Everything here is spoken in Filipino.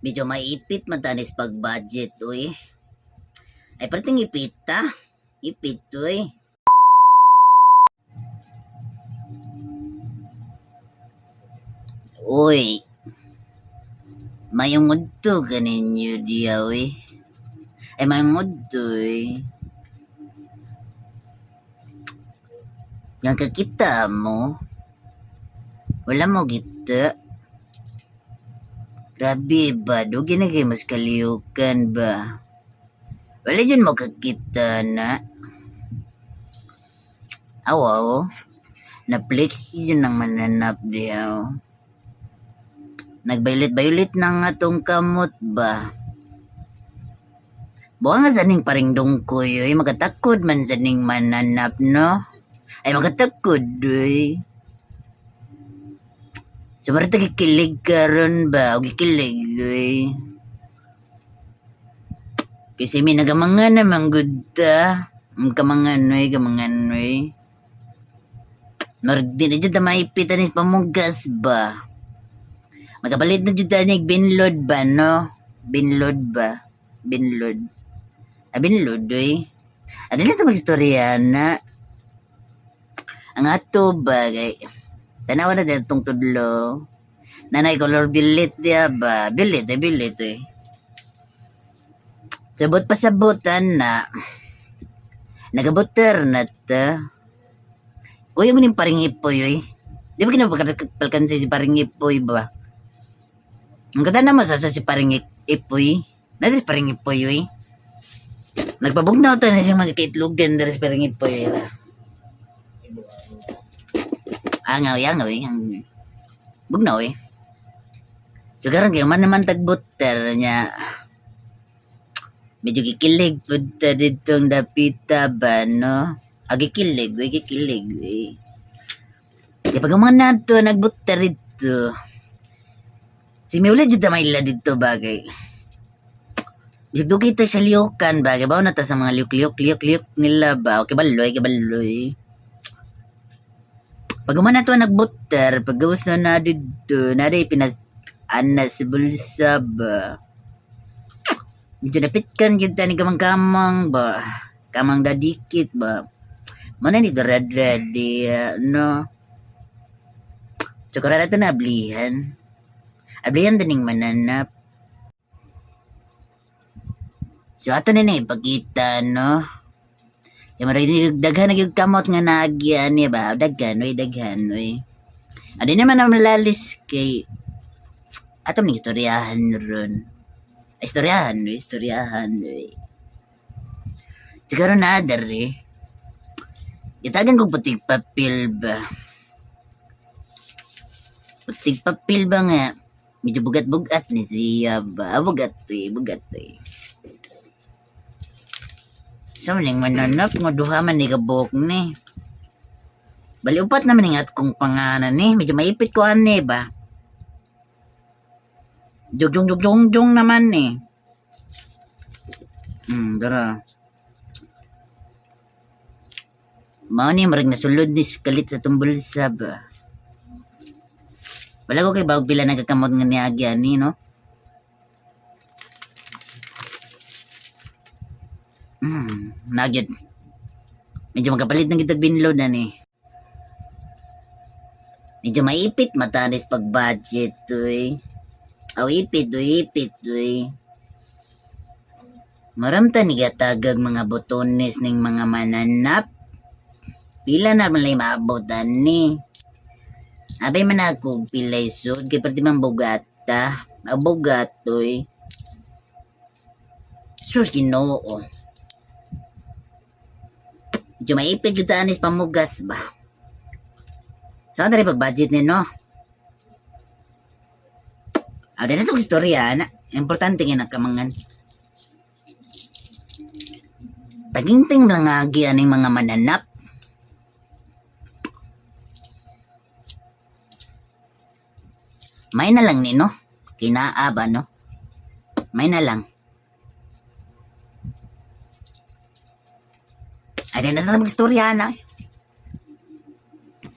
Medyo maipit matanis pag budget, uy. Ay, perting ipit, ta? Ipit, uy. Uy, mayungod to kaninyo diya, uy. Ay, mayungod to, uy. Yang kakita mo, wala mo kita. Grabe ba, do ginagay mas kaliyukan ba? Wala dyan mo kakita na. Awaw, na-flex yun ang mananap diya. Nagbaylit-baylit na nga tong kamot ba? Buka nga saning paring dungkoy, uy. Magatakod man saning mananap, no? Ay, magatakod, uy. Sumarita kikilig ka ron ba? O kikilig, uy. Kasi may nagamangan naman good ta. Kamangan, uy, kamangan, uy. Di na dyan maipitan ni pamugas ba? Magabalit na dyan niya binlod ba, no? Binlod ba? Binlod. Binlod, uy. Ano lang ito mag-istorya na? Ang ato ba, kay... Tanawa na dyan itong tudlo. Nanay color bilit diya ba? Bilit, eh. Sabot pa sabutan na. Nagabuter na ta. Kuya mo ning paring ipoy, uy. Di ba kinapagkalkansi si paring ipoy ba? Ang ganda naman sa si paring ipoy. Dati si paring ipoy, uy. Nagpabugnaw ta na siyang mga kaitlugan dari si paring ipoy. Angaw, uy. Bugnaw, uy. So, karang kayo man naman tagbuter niya. Medyo kikilig po ta ditong dapita ba, no? Gikilig, uy. Kaya pag mga nato, nagbuter dito. Si Miula dito maila dito bagay. Dito kita sa liukan bagay. Bawa na ta sa mga liuk nila ba? Okay, baloy. Pag umana to nagbuter, pag gawas na dito, nari pinas-anas sa bulsa ba? Medyo napitkan kita ni kamang-kamang ba? Kamang dadikit ba? Mana ni darad-radi, no? So, karana ito na ablihan. Ablihan dining mananap. So, ato na ipakita, no? Yung maraming daghan nagkamot nga naagyan niya ba? Daghan, uy. Adi naman na malalis kay atom ning istoryahan ron. Istoryahan, uy. Siguro na dari. Itagan kong puting papel ba? Puting papel ba nga? Medyo bugat-bugat ni siya ba? Bugat, uy. Sa maning mananap, nga duha man ni kabok ni. Bali upat naman ni at kong panganan ni. Medyo maipit ko ani ba? Jogjong naman ni. Dara. Mao ni marag nasulod ni kalit sa tumbulsa ba? Wala ko kay bawag pila nagkakamot nga niagi ani, no? Nagyod. Medyo magkapalit ng kitag binload na ni. Medyo maipit matanis pag budget, uy. Ipit, uy. Maramta ni gatagag mga botones ning mga mananap. Pila na man lay maabotan ni. Abay man ako pilay sud kay perti man bugata. Bugat, uy. Sus Ginoo. Medyo maipit yung tanis pamugas ba? Saan na rin pag-budget ni, no? Dahil na itong istorya, na. Importante nga nakamangan. Taging-ting na nga aning mga mananap. May na lang ni, no? Kinaaba, no? May na lang. Ay, na ito mag-istorya na.